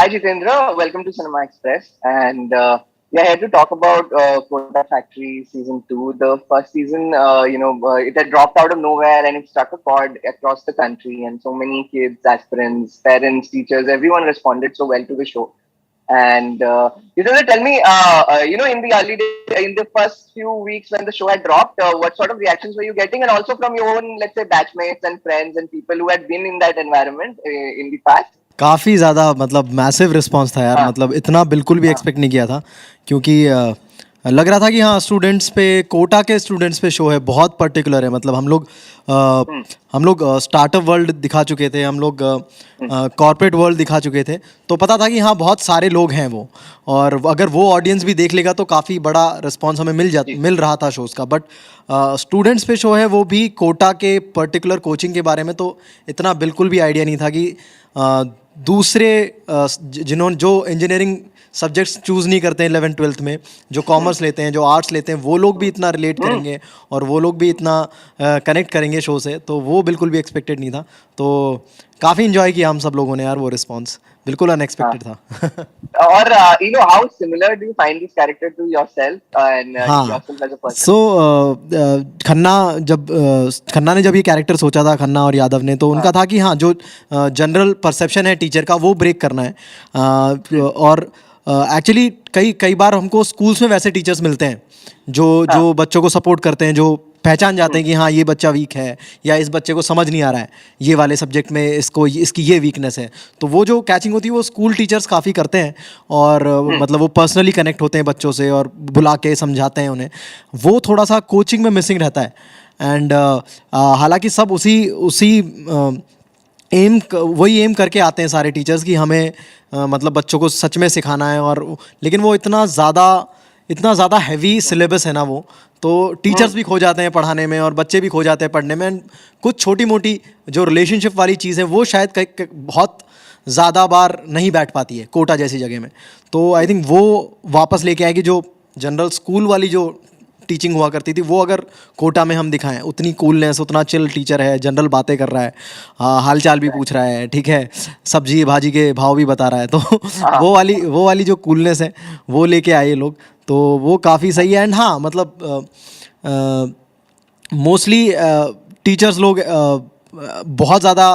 Hi Jitendra, welcome to Cinema Express, and we are here to talk about Kota Factory season two. The first season, it had dropped out of nowhere and it struck a chord across the country, and so many kids, aspirants, parents, teachers, everyone responded so well to the show. And Jitendra, tell me, in the in the first few weeks when the show had dropped, what sort of reactions were you getting, and also from your own, let's say, batchmates and friends and people who had been in that environment in the past? काफ़ी ज़्यादा मतलब massive response था यार, हाँ, मतलब इतना बिल्कुल भी हाँ, एक्सपेक्ट नहीं किया था। क्योंकि लग रहा था कि हाँ, स्टूडेंट्स पे, कोटा के स्टूडेंट्स पे शो है, बहुत पर्टिकुलर है। मतलब हम्म, हम लोग स्टार्टअप वर्ल्ड दिखा चुके थे, हम लोग हम्म, कॉर्पोरेट वर्ल्ड दिखा चुके थे। तो पता था कि हाँ, बहुत सारे लोग हैं वो, और अगर वो ऑडियंस भी देख लेगा तो काफ़ी बड़ा रिस्पांस हमें जी, मिल रहा था शोज़ का। बट स्टूडेंट्स पे शो है, वो भी कोटा के पर्टिकुलर कोचिंग के बारे में तो इतना बिल्कुल भी आइडिया नहीं था कि अ, दूसरे जिन्होंने जो इंजीनियरिंग सब्जेक्ट्स चूज़ नहीं करते हैं 11th-12th में, जो हम्म, कॉमर्स लेते हैं, जो आर्ट्स लेते हैं, वो लोग भी इतना रिलेट हम्म, करेंगे और वो लोग भी इतना कनेक्ट करेंगे शो से, तो वो बिल्कुल भी एक्सपेक्टेड नहीं था। तो काफ़ी इन्जॉय किया हम सब लोगों ने यार, वो रिस्पॉन्स बिल्कुल अनएक्सपेक्टेड हाँ. था। Or how similar do you find this character to yourself and हाँ, yourself as a so person? Khanna, Khanna ने जब ये कैरेक्टर सोचा था, खन्ना और यादव ने, तो उनका हाँ, था कि हाँ, जो जनरल परसेप्शन है टीचर का, वो ब्रेक करना है। हम्म, और एक्चुअली कई कई बार हमको स्कूल्स में वैसे टीचर्स मिलते हैं जो हाँ, जो बच्चों को सपोर्ट करते हैं, जो पहचान जाते हम्म, हैं कि हाँ, ये बच्चा वीक है, या इस बच्चे को समझ नहीं आ रहा है ये वाले सब्जेक्ट में, इसकी ये वीकनेस है। तो वो जो कैचिंग होती है वो स्कूल टीचर्स काफ़ी करते हैं, और हम्म, मतलब वो पर्सनली कनेक्ट होते हैं बच्चों से और बुला के समझाते हैं उन्हें। वो थोड़ा सा कोचिंग में मिसिंग रहता है। एंड हालांकि सब उसी उसी वही एम करके आते हैं सारे टीचर्स कि हमें मतलब बच्चों को सच में सिखाना है। और लेकिन वो इतना ज़्यादा हैवी सिलेबस है ना वो, तो टीचर्स हम्म, भी खो जाते हैं पढ़ाने में और बच्चे भी खो जाते हैं पढ़ने में। And कुछ छोटी मोटी जो रिलेशनशिप वाली चीज़ है वो शायद बहुत ज़्यादा बार नहीं बैठ पाती है कोटा जैसी जगह में। तो आई थिंक वो वापस लेके आएगी, जो जनरल स्कूल वाली जो टीचिंग हुआ करती थी, वो अगर कोटा में हम दिखाएं, उतनी कूलनेस, उतना चिल टीचर है, जनरल बातें कर रहा है, हाल चाल भी पूछ रहा है, ठीक है, सब्जी भाजी के भाव भी बता रहा है, तो हाँ, वो वाली जो कूलनेस है वो लेके आए ये लोग। तो वो काफ़ी सही है। एंड हाँ, मतलब मोस्टली टीचर्स लोग बहुत ज़्यादा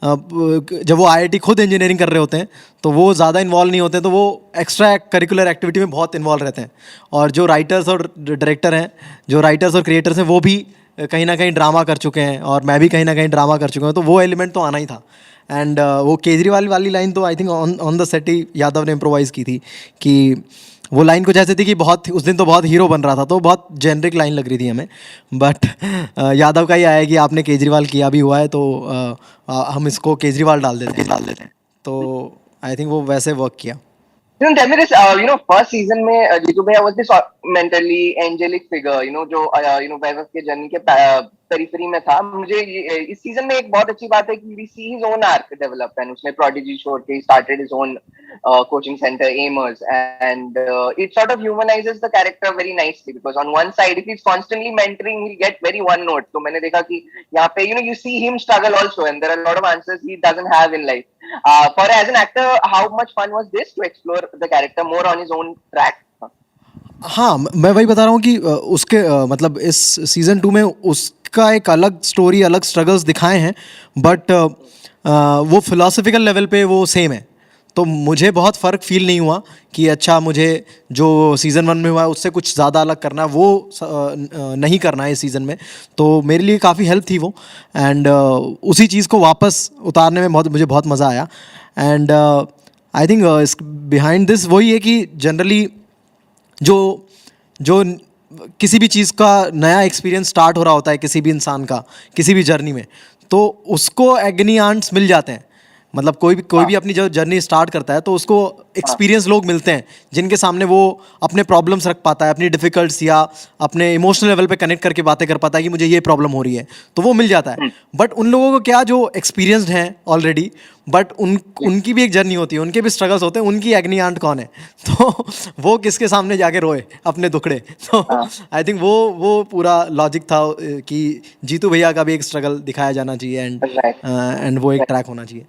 जब वो आईआईटी खुद इंजीनियरिंग कर रहे होते हैं तो वो ज़्यादा इन्वॉल्व नहीं होते, तो वो एक्स्ट्रा करिकुलर एक्टिविटी में बहुत इन्वॉल्व रहते हैं। और जो राइटर्स और डायरेक्टर हैं, जो राइटर्स और क्रिएटर्स हैं, वो भी कहीं ना कहीं ड्रामा कर चुके हैं, और मैं भी कहीं ना कहीं ड्रामा कर चुका हूँ, तो वो एलिमेंट तो आना ही था। एंड वो केजरीवाल वाली लाइन तो I think on on the set ही यादव ने इम्प्रोवाइज़ की थी कि वो लाइन कुछ ऐसी थी कि बहुत, उस दिन तो बहुत हीरो बन रहा था, तो बहुत जेनरिक लाइन लग रही थी हमें। बट यादव का ही आया कि आपने केजरीवाल किया भी हुआ है, तो हम इसको केजरीवाल डाल देते हैं। तो आई थिंक वो वैसे वर्क किया। Tell me this, first season में जीतू भैया was this mentally angelic figure, जो वैभव के जर्नी के पेरिफेरी में था। मुझे इस सीजन में एक बहुत अच्छी बात है कि we see his own arc develop, and उसने prodigy छोड़ के he started his own coaching center, Aimers, and it sort of humanizes the character very nicely because on one side, if he's constantly mentoring, he'll get very one note. तो मैंने देखा कि यहाँ पे you see him struggle also, and there are a lot of answers he doesn't have in life. For as an actor, how much fun was this to explore the character more on his own track? हाँ, मैं वही बता रहा हूँ कि उसके मतलब इस सीज़न 2 में उसका एक अलग स्टोरी, अलग स्ट्रगल्स दिखाए हैं। बट वो फिलोसफिकल लेवल पे वो सेम है। तो मुझे बहुत फ़र्क फील नहीं हुआ कि अच्छा, मुझे जो सीज़न 1 में हुआ है उससे कुछ ज़्यादा अलग करना है, वो नहीं करना है इस सीज़न में। तो मेरे लिए काफ़ी हेल्प थी वो। एंड उसी चीज़ को वापस उतारने में मुझे बहुत मज़ा आया। एंड आई थिंक इस बिहाइंड दिस वही है कि जनरली जो जो किसी भी चीज़ का नया एक्सपीरियंस स्टार्ट हो रहा होता है, किसी भी इंसान का किसी भी जर्नी में, तो उसको एग्नी आंट्स मिल जाते हैं। मतलब कोई भी हाँ, अपनी जो जर्नी स्टार्ट करता है, तो उसको हाँ, एक्सपीरियंस लोग मिलते हैं जिनके सामने वो अपने प्रॉब्लम्स रख पाता है, अपनी डिफ़िकल्ट्स, या अपने इमोशनल लेवल पे कनेक्ट करके बातें कर पाता है कि मुझे ये प्रॉब्लम हो रही है, तो वो मिल जाता है। बट उन लोगों को क्या, जो एक्सपीरियंसड हैं ऑलरेडी, बट जी, उनकी भी एक जर्नी होती है, उनके भी स्ट्रगल्स होते हैं, उनकी एग्नी आंट कौन है? तो वो किसके सामने जाके रोए अपने दुखड़े? तो हाँ, आई थिंक वो पूरा लॉजिक था कि जीतू भैया का भी एक स्ट्रगल दिखाया जाना चाहिए, right, एंड वो एक right. ट्रैक होना चाहिए।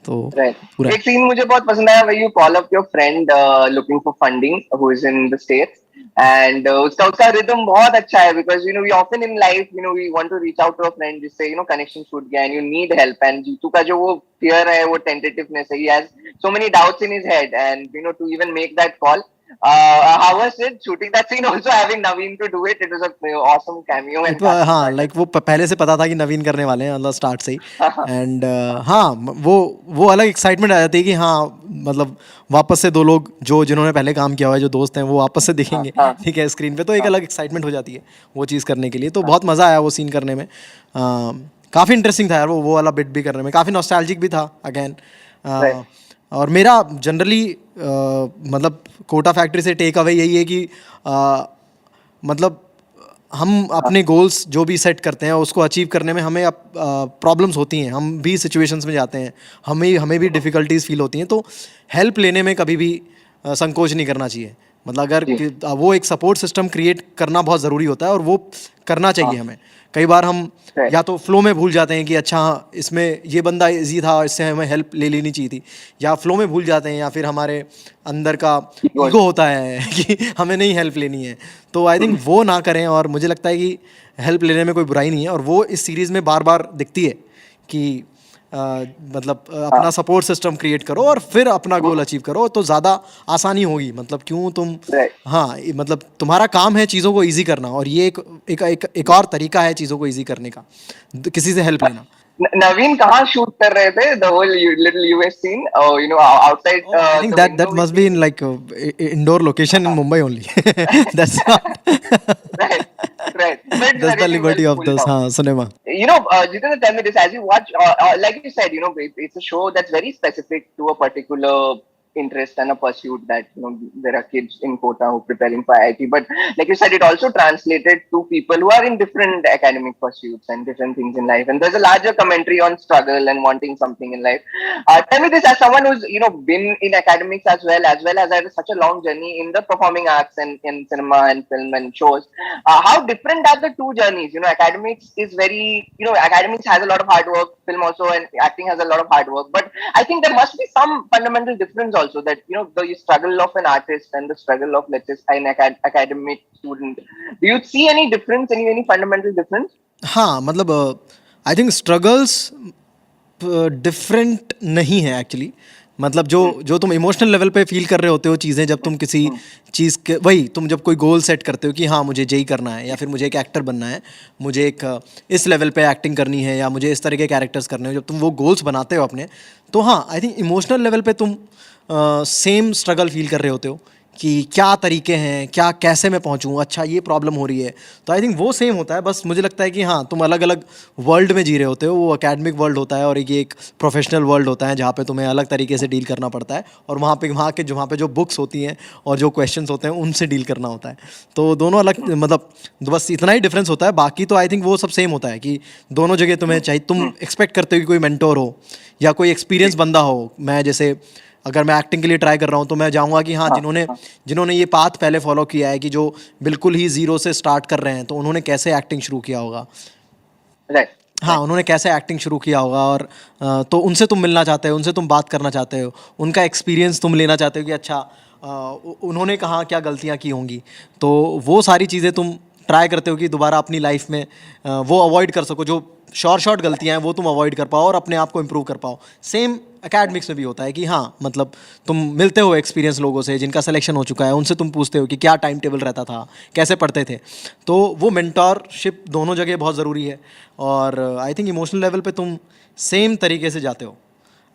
तो Right. पूरा एक सीन मुझे बहुत पसंद आया where you call up your friend looking for funding who is in the States and उसका उसका rhythm बहुत अच्छा है because you know we often in life you know we want to reach out to a friend जिससे you know connection छूट गया and you need help and Jitu का जो वो fear है वो tentativeness है he has so many doubts in his head and you know to even make that call. How was it shooting that scene also having Naveen to do it? It was a awesome cameo and casting हाँ partner. Like वो पहले से पता था कि नवीन करने वाले हैं मतलब स्टार्ट से ही हाँ एंड हाँ वो अलग एक्साइटमेंट आ जाती है कि हाँ मतलब वापस से दो लोग जो जिन्होंने पहले काम किया हुआ है जो दोस्त हैं वो वापस से दिखेंगे हाँ ठीक है स्क्रीन पे तो एक हाँ अलग एक्साइटमेंट हो जाती है वो चीज़ करने के लिए तो बहुत मज़ा आया वो सीन करने में काफ़ी इंटरेस्टिंग था यार वो वाला बिट भी करने में काफ़ी नॉस्टैल्जिक भी था अगेन right. और मेरा जनरली मतलब कोटा फैक्ट्री से टेक अवे यही है कि मतलब हम अपने गोल्स जो भी सेट करते हैं उसको अचीव करने में हमें प्रॉब्लम्स होती हैं हम भी सिचुएशंस में जाते हैं हमें भी डिफ़िकल्टीज फील होती हैं तो हेल्प लेने में कभी भी संकोच नहीं करना चाहिए मतलब अगर जी वो एक सपोर्ट सिस्टम क्रिएट करना बहुत ज़रूरी होता है और वो करना चाहिए हाँ हमें कई बार हम right. या तो फ्लो में भूल जाते हैं कि अच्छा इसमें ये बंदा इजी था इससे हमें हेल्प ले लेनी चाहिए थी या फ्लो में भूल जाते हैं या फिर हमारे अंदर का Ego. ईगो होता है कि हमें नहीं हेल्प लेनी है तो आई थिंक वो ना करें और मुझे लगता है कि हेल्प लेने में कोई बुराई नहीं है और वो इस सीरीज़ में बार बार दिखती है कि मतलब अपना हाँ सपोर्ट सिस्टम क्रिएट करो और फिर अपना गोल अचीव करो तो ज़्यादा आसानी होगी मतलब क्यों तुम right. हाँ मतलब तुम्हारा काम है चीज़ों को इजी करना और ये एक और तरीका है चीज़ों को इजी करने का किसी से हेल्प लेना नवीन कहाँ शूट कर रहे थे the whole little US scene you know outside Oh, I think the that window must be in like indoor location in Mumbai only. That's not right right but it's that's the very well liberty of pulled those off. cinema. You know, Jitendra, tell me this: as you watch, like you said, you know, it's a show that's very specific to a particular interest and a pursuit that you know there are kids in Kota who are preparing for IIT. But like you said, it also translated to people who are in different academic pursuits and different things in life. And there's a larger commentary on struggle and wanting something in life. Tell me this as someone who's you know been in academics as well as had such a long journey in the performing arts and in cinema and film and shows. How different are the two journeys? You know, academics is very you know academics has a lot of hard work, film also, and acting has a lot of hard work. But I think there must be some fundamental difference also that you know the struggle of an artist and the struggle of let's say an academic student. Do you see any difference? Any fundamental difference? हाँ मतलब I think struggles different नहीं है actually मतलब जो जो तुम emotional level पे feel कर रहे होते हो चीज़ें जब तुम किसी चीज़ के वही तुम जब कोई गोल सेट करते हो कि हाँ मुझे जेई करना है या फिर मुझे एक एक्टर बनना है मुझे एक इस लेवल पे एक्टिंग करनी है या मुझे इस तरह के कैरेक्टर्स करने हो जब तुम वो गोल्स बनाते हो अपने तो हाँ आई थिंक इमोशनल लेवल पे तुम सेम स्ट्रगल फील कर रहे होते हो कि क्या तरीके हैं क्या कैसे मैं पहुंचूं अच्छा ये प्रॉब्लम हो रही है तो आई थिंक वो सेम होता है बस मुझे लगता है कि हाँ तुम अलग अलग वर्ल्ड में जी रहे होते हो वो एकेडमिक वर्ल्ड होता है और ये एक प्रोफेशनल वर्ल्ड होता है जहाँ पे तुम्हें अलग तरीके से डील करना पड़ता है और वहाँ पे जो बुक्स होती हैं और जो क्वेश्चंस होते हैं उनसे डील करना होता है तो दोनों अलग मतलब बस इतना ही डिफरेंस होता है बाकी तो आई थिंक वो सब सेम होता है कि दोनों जगह तुम्हें चाहिए तुम एक्सपेक्ट करते हो कि कोई मेंटोर हो या कोई एक्सपीरियंस बंदा हो मैं जैसे अगर मैं एक्टिंग के लिए ट्राई कर रहा हूँ तो मैं जाऊँगा कि हाँ जिन्होंने ये पाथ पहले फॉलो किया है कि जो बिल्कुल ही ज़ीरो से स्टार्ट कर रहे हैं तो उन्होंने कैसे एक्टिंग शुरू किया होगा Right. हाँ उन्होंने कैसे एक्टिंग शुरू किया होगा और तो उनसे तुम मिलना चाहते हो उनसे तुम बात करना चाहते हो उनका एक्सपीरियंस तुम लेना चाहते हो कि अच्छा उन्होंने कहाँ क्या गलतियाँ की होंगी तो वो सारी चीज़ें तुम ट्राई करते हो कि दोबारा अपनी लाइफ में वो अवॉइड कर सको जो शॉर्ट गलतियाँ हैं वो तुम अवॉइड कर पाओ और अपने आप को इम्प्रूव कर पाओ सेम एकेडमिक्स में भी होता है कि हाँ मतलब तुम मिलते हो एक्सपीरियंस लोगों से जिनका सिलेक्शन हो चुका है उनसे तुम पूछते हो कि क्या टाइम टेबल रहता था कैसे पढ़ते थे तो वो मेंटोरशिप दोनों जगह बहुत ज़रूरी है और आई थिंक इमोशनल लेवल पे तुम सेम तरीके से जाते हो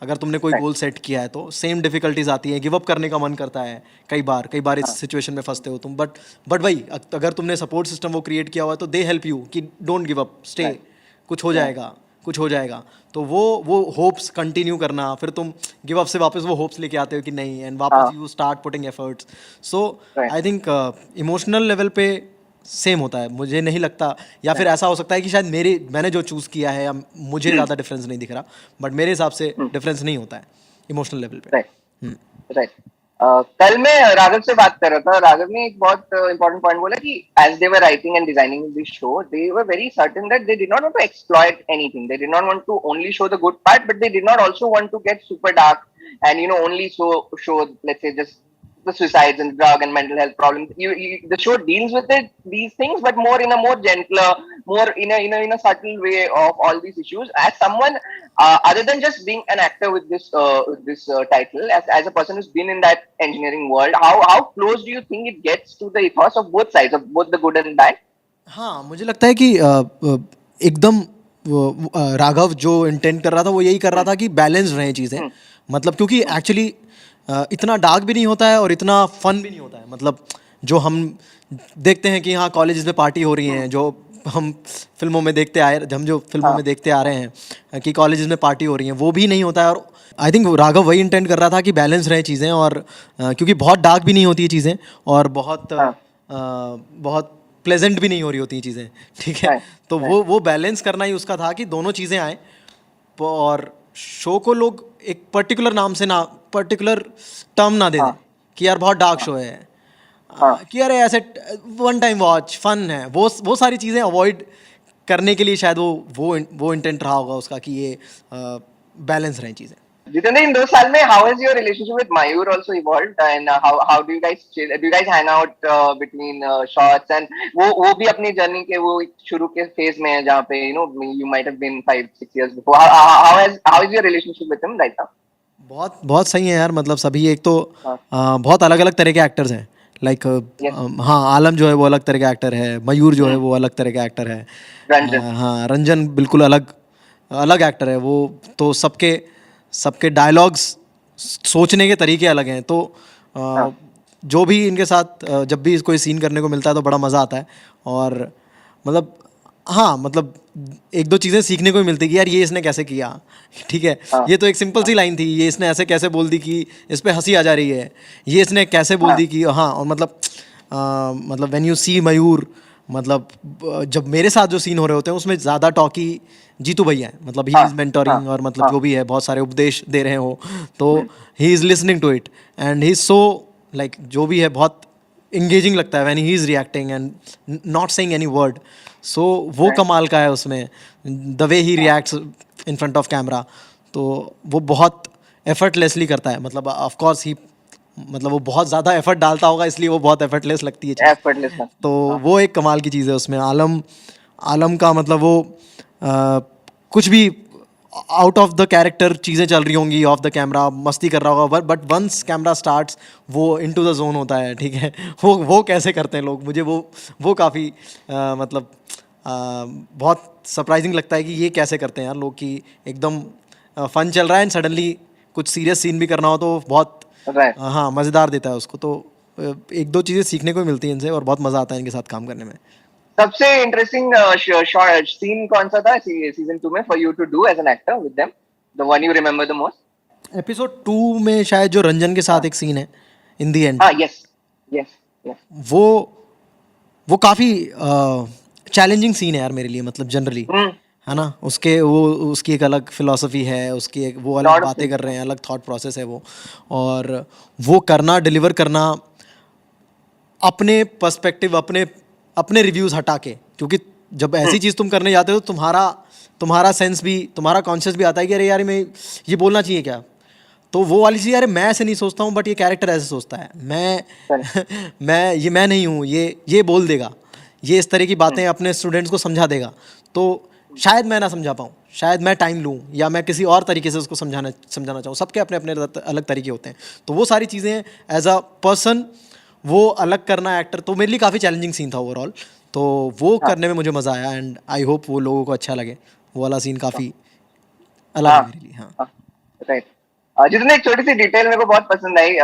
अगर तुमने कोई गोल सेट किया है तो सेम डिफिकल्टीज आती हैं गिव अप करने का मन करता है कई बार इस सिचुएशन में फंसते हो तुम बट वही अगर तुमने सपोर्ट सिस्टम वो क्रिएट किया हुआ है तो दे हेल्प यू कि डोंट गिव अप स्टे कुछ हो जाएगा तो वो होप्स कंटिन्यू करना फिर तुम गिव अप से वापस वो होप्स लेके आते हो कि नहीं एंड वापस you start putting efforts so I think emotional level पे सेम होता है मुझे नहीं लगता या फिर ऐसा हो सकता है कि शायद मैंने जो चूज़ किया है या मुझे ज़्यादा डिफरेंस नहीं दिख रहा बट मेरे हिसाब से डिफरेंस नहीं होता है इमोशनल लेवल पे Right. कल मैं राघव से बात कर रहा था. राघव ने एक बहुत इंपॉर्टेंट पॉइंट बोला कि as they were writing and designing this show, they were very certain that they did not want to exploit anything. They did not want to only show the good part, but they did not also want to get super dark and only show, let's say, just the suicides and drug and mental health problems. The show deals with these things, but more in a more gentler, more in a subtle way of all these issues. As someone, other than just being an actor with this title, as a person who's been in that engineering world, how close do you think it gets to the ethos of both sides, of both the good and bad? हाँ, मुझे लगता है कि एकदम राघव जो intent कर रहा था वो यही कर रहा था कि बैलेंस रहें चीज़ें. मतलब क्योंकि एक्चुअली इतना डार्क भी नहीं होता है और इतना फन भी नहीं होता है. मतलब जो हम देखते हैं कि हाँ कॉलेजेस में पार्टी हो रही हैं, जो हम फिल्मों में देखते आए, हम जो फिल्मों में देखते आ रहे हैं कि कॉलेजेस में पार्टी हो रही हैं, वो भी नहीं होता है. और आई थिंक राघव वही इंटेंट कर रहा था कि बैलेंस रहे चीज़ें. और क्योंकि बहुत डार्क भी नहीं होती है चीज़ें और बहुत प्लेजेंट भी नहीं हो रही होती हैं चीज़ें, ठीक है. तो वो बैलेंस करना ही उसका था कि दोनों चीज़ें आए. और शो को लोग एक पर्टिकुलर नाम से ना, पर्टिकुलर टर्म ना दे दें कि यार बहुत डार्क शो है, कि यार ऐसे वन टाइम वॉच फन है. वो सारी चीज़ें अवॉइड करने के लिए शायद वो इंटेंट रहा होगा उसका कि ये बैलेंस रहें चीज़ें. Jitendra, in those साल में, how has your relationship with Mayur also evolved, and how do you guys chill? Do you guys hang out between shots? And वो भी अपनी जर्नी के वो शुरू के फेज में है जहाँ पे you might have been 5-6 years before. How is your relationship with him right now? बहुत बहुत सही है यार. मतलब सभी एक तो बहुत अलग अलग तरह के एक्टर्स हैं. लाइक हाँ, आलम जो है वो अलग तरह का एक्टर है, मयूर जो है वो अलग तरह का एक्टर है, हाँ रंजन बिल्कुल अलग अलग एक्टर है. वो तो सबके सबके डायलॉग्स, सोचने के तरीके अलग हैं. तो जो भी इनके साथ जब भी कोई सीन करने को मिलता है तो बड़ा मज़ा आता है. और मतलब हाँ, मतलब एक दो चीज़ें सीखने को भी मिलती है कि यार ये इसने कैसे किया, ठीक है. ये तो एक सिंपल सी लाइन थी, ये इसने ऐसे कैसे बोल दी कि इस पे हंसी आ जा रही है. ये इसने कैसे बोल दी कि हाँ. और मतलब व्हेन यू सी मयूर, मतलब जब मेरे साथ जो सीन हो रहे होते हैं उसमें ज़्यादा टॉकी जीतू भैया है. मतलब ही इज़ मेंटोरिंग और मतलब जो भी है बहुत सारे उपदेश दे रहे हो, तो he is listening to it and he is so like जो भी है बहुत इंगेजिंग लगता है when he is reacting and not saying any word. So वो कमाल का है उसमें, the way he reacts in front of camera. तो वो बहुत एफर्टलेसली करता है. मतलब ऑफ कोर्स ही, मतलब वो बहुत ज़्यादा एफर्ट डालता होगा इसलिए वो बहुत एफर्टलेस लगती है चीज़. Effortless. तो वो एक कमाल की चीज़ है उसमें. आलम का मतलब वो कुछ भी आउट ऑफ द कैरेक्टर चीज़ें चल रही होंगी, ऑफ द कैमरा मस्ती कर रहा होगा, बट वंस कैमरा स्टार्ट्स वो इनटू द जोन होता है, ठीक है. वो कैसे करते हैं लोग, मुझे वो काफ़ी मतलब बहुत सरप्राइजिंग लगता है कि ये कैसे करते हैं यार लोग, कि एकदम फन चल रहा है एंड सडनली कुछ सीरियस सीन भी करना हो तो बहुत हाँ मज़ेदार देता है उसको. तो एक दो चीज़ें सीखने को मिलती हैं इनसे और बहुत मज़ा आता है इनके साथ काम करने में. सबसे इंटरेस्टिंग शॉर्ट सीन कौन सा था सीजन 2 में for you to do as an actor with them, the one you remember the most? Episode 2 में शायद जो रंजन के साथ एक सीन है इन दी एंड, यस यस यस, वो काफ़ी चैलेंजिंग सीन है यार मेरे लिए. मतलब जनरली है ना, उसकी एक अलग फिलॉसफी है, उसकी एक वो अलग बातें कर रहे हैं, अलग थॉट प्रोसेस है वो. और वो करना, डिलीवर करना अपने पर्सपेक्टिव, अपने रिव्यूज़ हटा के, क्योंकि जब ऐसी चीज़ तुम करने जाते हो तो तुम्हारा सेंस भी, तुम्हारा कॉन्शियस भी आता है कि अरे यार मैं ये बोलना चाहिए क्या. तो वो वाली चीज़, अरे मैं ऐसे नहीं सोचता हूँ बट ये कैरेक्टर ऐसे सोचता है, मैं नहीं हूँ, ये बोल देगा, ये इस तरह की बातें अपने स्टूडेंट्स को समझा देगा. तो शायद मैं ना समझा पाऊँ, शायद मैं टाइम लूँ या मैं किसी और तरीके से उसको समझाना चाहूँ. सबके अपने अपने अलग तरीके होते हैं. तो वो सारी चीज़ें एज अ पर्सन वो अलग करना एक्टर, तो मेरे लिए काफ़ी चैलेंजिंग सीन था ओवरऑल. तो वो करने में मुझे मज़ा आया एंड आई होप वो लोगों को अच्छा लगे. वो वाला सीन काफ़ी अलग है मेरे लिए. हाँ राइट. जितने एक छोटी सी डिटेल मेरे को बहुत पसंद आई,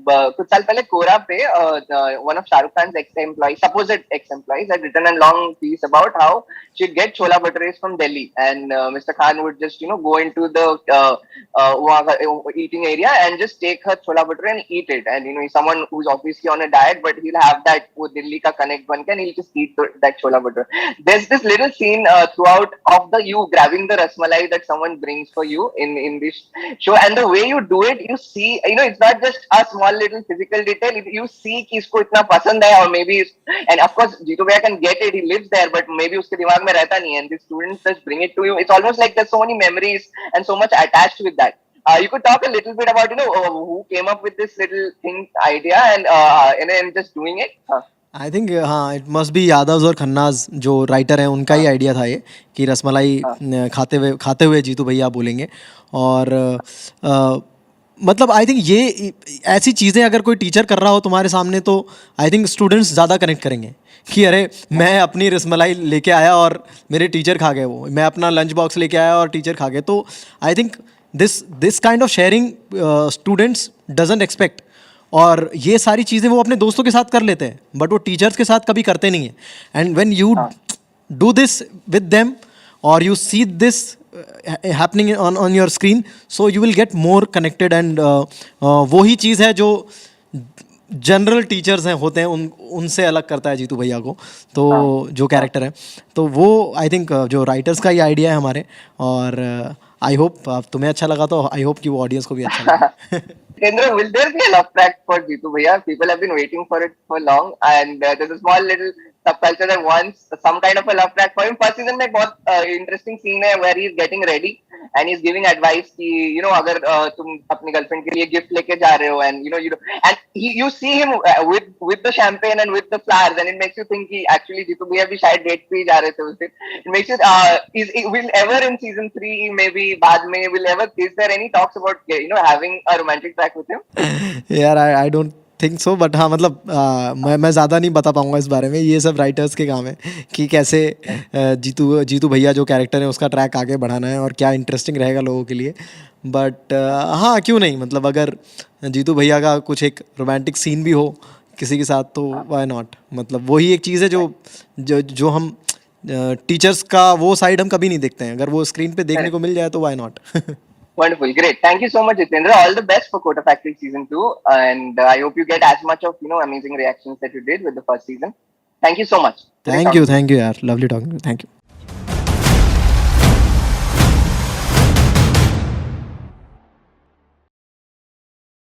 कुछ साल पहले कोरा पे one of Shahrukh Khan ex employee, supposed ex employees, had written a long piece about how she'd get chola bhatures from Delhi, and Mr. Khan would just go into the eating area and just take her chola bhature and eat it. And he's someone who's obviously on a diet, but he'll have that wo Delhi ka connect ban ke, and he'll just eat that chola bhature. There's this little scene throughout of the you grabbing the rasmalai that someone brings for you in this show, and the way way you do it, you see, it's not just a small little physical detail. You see कि इसको इतना पसंद है, or maybe, and of course Jeetu Bhaiya can get it, he lives there, but maybe उसके दिमाग में रहता नहीं है, and the students just bring it to you. It's almost like there's so many memories and so much attached with that. You could talk a little bit about, who came up with this little thing idea, and just doing it. I think हाँ, it must be Yadav और खन्नाज जो writer हैं, उनका ही idea था ये कि रसमलाई खाते हुए जीतू भैया बोलेंगे। और मतलब आई थिंक ये ऐसी चीज़ें अगर कोई टीचर कर रहा हो तुम्हारे सामने, तो आई थिंक स्टूडेंट्स ज़्यादा कनेक्ट करेंगे कि अरे मैं अपनी रसमलाई लेके आया और मेरे टीचर खा गए, वो मैं अपना लंच बॉक्स लेके आया और टीचर खा गए। तो I think this kind of sharing students doesn't expect, और ये सारी चीज़ें वो अपने दोस्तों के साथ कर लेते हैं, बट वो टीचर्स के साथ कभी करते नहीं हैं। And when you do this with them, और you see this happening on your screen, so you will get more connected. And वही चीज़ है जो जनरल टीचर्स हैं होते हैं उनसे अलग करता है जीतू भैया को, तो जो कैरेक्टर है, तो वो आई थिंक जो राइटर्स का ही आइडिया है हमारे। और आई होप तुम्हें अच्छा लगा, तो आई होप कि वो ऑडियंस को भी अच्छा लगा। Jitendra, will there be a love track for Jeetu Bhaiya? People have been waiting for it for long, and there's a small little subculture that wants some kind of a love track for him. First season में बहुत interesting scene है where he's getting ready and he's giving advice कि अगर तुम अपनी girlfriend के लिए gift लेके जा रहे हो, and and you see him with the champagne and with the flowers, and it makes you think कि actually Jeetu Bhaiya भी शायद डेट पे ही जा रहे थे उस दिन. It makes you will ever in season 3 maybe बाद में is there any talks about having a romantic track with him? यार I don't think so, but हाँ मतलब मैं ज़्यादा नहीं बता पाऊँगा इस बारे में, ये सब राइटर्स के काम है कि कैसे जीतू भैया जो कैरेक्टर है उसका ट्रैक आगे बढ़ाना है और क्या इंटरेस्टिंग रहेगा लोगों के लिए। बट हाँ, क्यों नहीं, मतलब अगर जीतू भैया का कुछ एक रोमांटिक सीन भी हो किसी के साथ, तो वाई नॉट। मतलब वही एक चीज़ है जो हम टीचर्स का वो साइड हम कभी नहीं देखते हैं, अगर वो स्क्रीन पे देखने को मिल जाए तो why not. Wonderful, great. Thank you so much, Jitendra. All the best for Kota Factory season 2, and I hope you get as much of amazing reactions that you did with the first season. Thank you so much. Thank you यार, lovely talking, thank you.